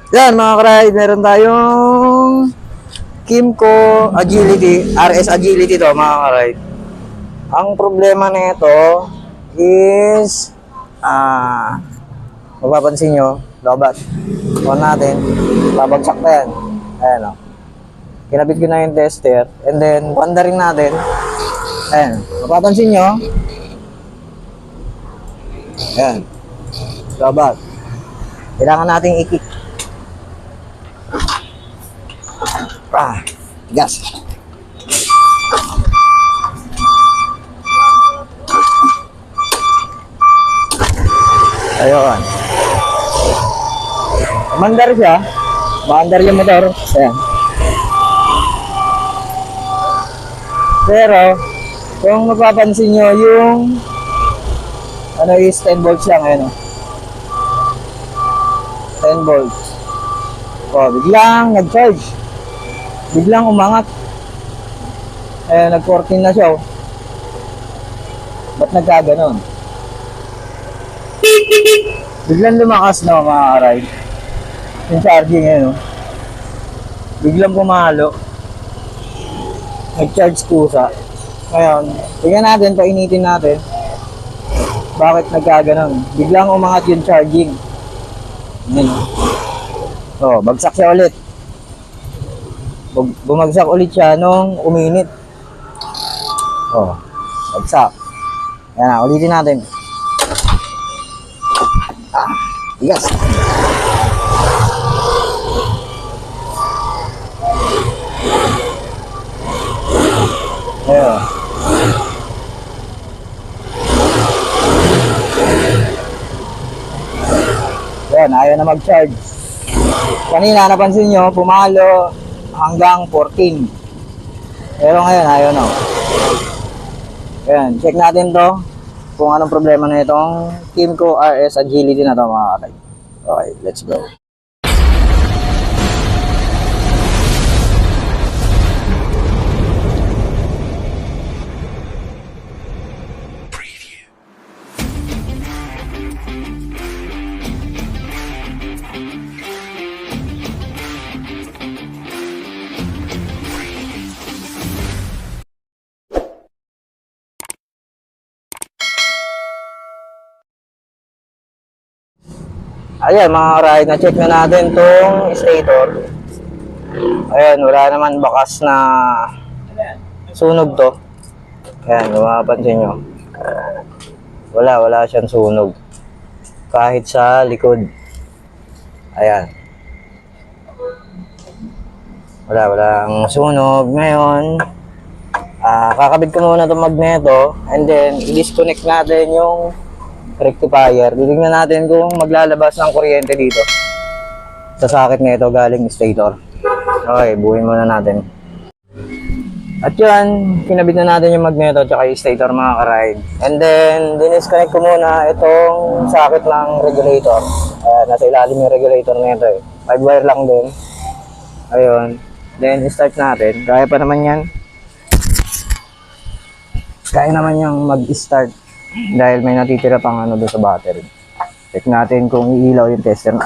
Yan mga ka-ride, meron tayong Kimco Agility, RS Agility to mga ka-ride. Ang problema nito is mapapansin nyo, lobat. On natin, babagsak na yan. Ayan o. Kinabit ko na yung tester. And then, banda rin natin. Ayan. Mapapansin nyo. Ayan. Lobat. Kailangan nating i-kick. Gas. Ayun. Mandar siya. Mandar yung motor. Ayan. Pero, kung mapapansin nyo, yung ano is 10 volts lang. Ayan o. 10 volts. O, biglang nag-charge. Biglang umangat. Eh, nag-14 na siya. Ba't nagkaganon? Biglang lumakas na mga ka-ride. Yung charging ngayon, biglang pumalo. Nag-charge kusa. Ngayon, tingnan natin, painitin natin. Bakit nagkaganon? Biglang umangat yung charging. Ngayon. Oh, bagsak siya ulit. Bumagsak ulit siya nung uminit. Oh, bagsak. Yan na, ulitin natin. Yes. Ayan. Ayan, ayaw na mag-charge. Kanina, napansin nyo, pumalo hanggang 14. Pero ngayon, ayaw na. Ayan, check natin to kung anong problema na itong Kimco RS Agility na to mga katay. Okay, let's go. Ayan mga ride, na-check na natin tong stator. Ayan, wala naman bakas na sunog to. Ayan, kung mapapansin nyo. Wala siyang sunog. Kahit sa likod. Ayan. Walang sunog. Ngayon, kakabit ko muna itong magneto. And then, i-disconnect natin yung rectifier. Titingnan natin kung maglalabas ng kuryente dito sa socket nito galing stator. Okay, buuin muna natin. At yun, kinabit na natin yung magneto at yung stator mga ka-ride. And then, dinisconnect ko muna itong socket ng regulator. Nasa ilalim yung regulator nito eh. 5 wire lang din. Ayun. Then, start natin. Kaya pa naman yan. Kaya naman yung mag-start. Dahil may natitira pang ano doon sa battery. Check natin kung iilaw yung tester na.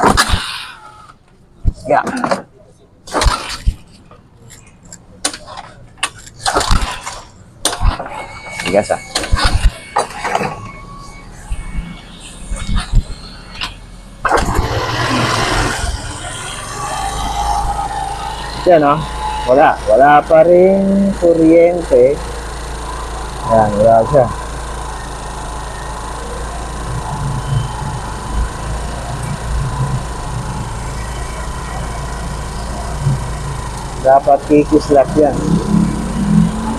Yeah. Bigas ah. Yan oh. Wala pa rin kuryente. Yan, wala siya. Dapat kikislap yan.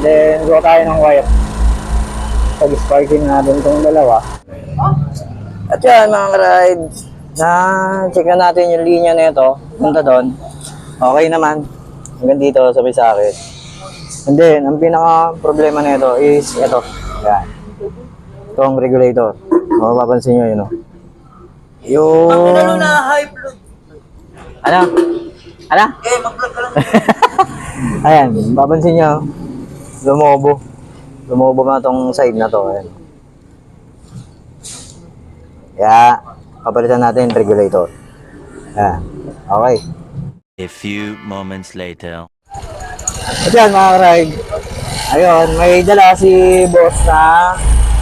Then, gawa tayo ng wire. Pag-sparking natin itong dalawa. At yan mga ka-ride, na-check na natin yung linya nito. Punta doon. Okay naman. Hanggang dito sa may socket. And then, ang pinaka-problema nito is ito. Yan. Itong regulator. Mapapansin nyo yun o. Yung... Ano na high blood? Ano? Ano? Mag-vlog ka lang. Ayan, papansin nyo, lumobo. Lumobo na itong side na to. Ayan. Kaya, papalitan natin regulator. Ayan. Okay. A few moments later. At yan mga ka-ride. Ayun, may dala si boss na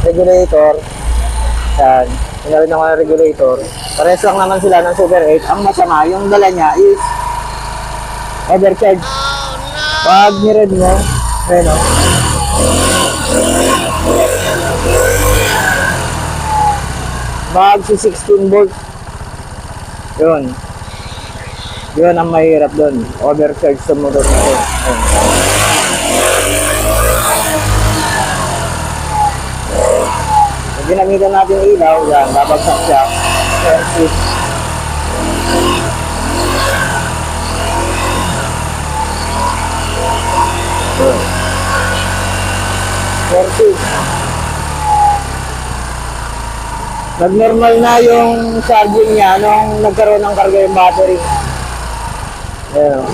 regulator. Yan. Pinarin ako ng regulator. Pares lang naman sila ng Super 8. Ang masama, yung dala niya is overcharge. Pag nired mo, ayun o. Mag si 16 volts. Yun. Yun ang mahirap doon. Overcharge sa motor na yun. Ayun. Pag ginamitan natin yung ilaw, yan, babagsak siya. Switch. Yun. 40. Nag-normal na yung charging niya nung nagkaroon ng karga yung battery. Ayan o.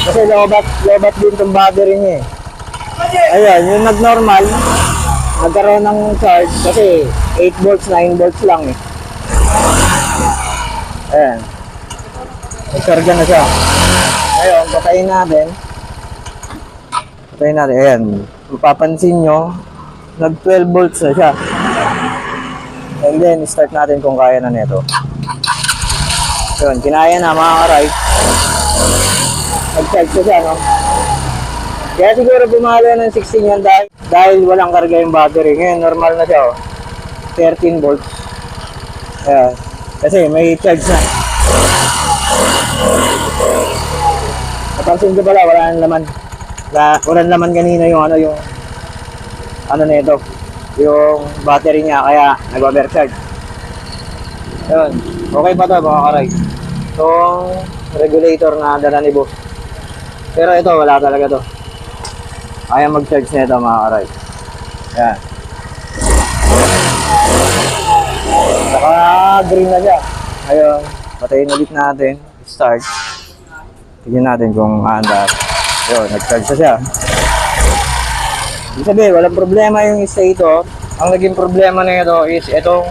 Kasi lobat din itong battery niya eh. Ayan, yung nag-normal, nagkaroon ng charge kasi 8 volts, 9 volts lang eh. Ayan. Nagkarga na siya. Ngayon, patayin natin. Ayan. Mapapansin nyo, nag 12 volts na siya. And then, start natin kung kaya na nito. Yun, kinaya na mga ka-ride. Nag-charge na siya, no? Kaya siguro bumalo ng 16 yan dahil walang karga yung battery. Ngayon, normal na siya, oh. 13 volts. Ayan. Kasi may charge na. Napansin ko pala, wala nang laman. Walang laman kanina yung nito, yung battery niya, kaya nag-overcharge. Ayun, okay pa to mga ka-ride. Itong regulator na dala ni boss. Pero ito, wala talaga to. Kaya mag-charge na ito mga ka-ride. Ayan. Naka-green na siya. Ayun, patayin ulit natin. Start. Tignan natin kung aandar. Ayun, nag-charge na siya. Ibig sabihin, walang problema yung stator. Ang naging problema na ito is itong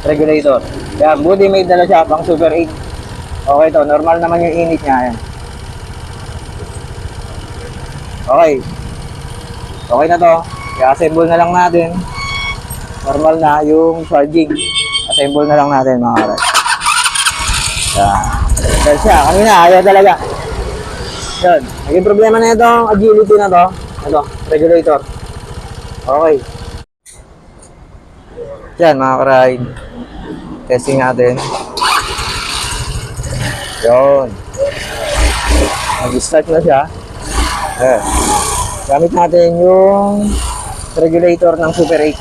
regulator. Kaya buti may dala siya pang Super 8. Okay to, normal naman yung init niya. Ayan. Okay. Okay na to. Kaya assemble na lang natin. Normal na yung charging. Assemble na lang natin mga karat. Ayan. Dahil siya, kanina ayaw talaga. Yun. Naging problema na itong agility na to. Ito, regulator. Okay. Yan mga ka-ride. Testing natin. Yun. Nag-start na siya. Ayan. Gamit natin yung regulator ng Super 8.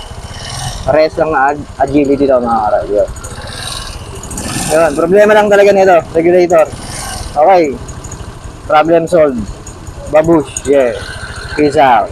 Parehas lang na agility daw mga ka-ride. Yun. Yun. Problema lang talaga nito. Regulator. Okay. Problem solved. Babush. Yeah. Peace out.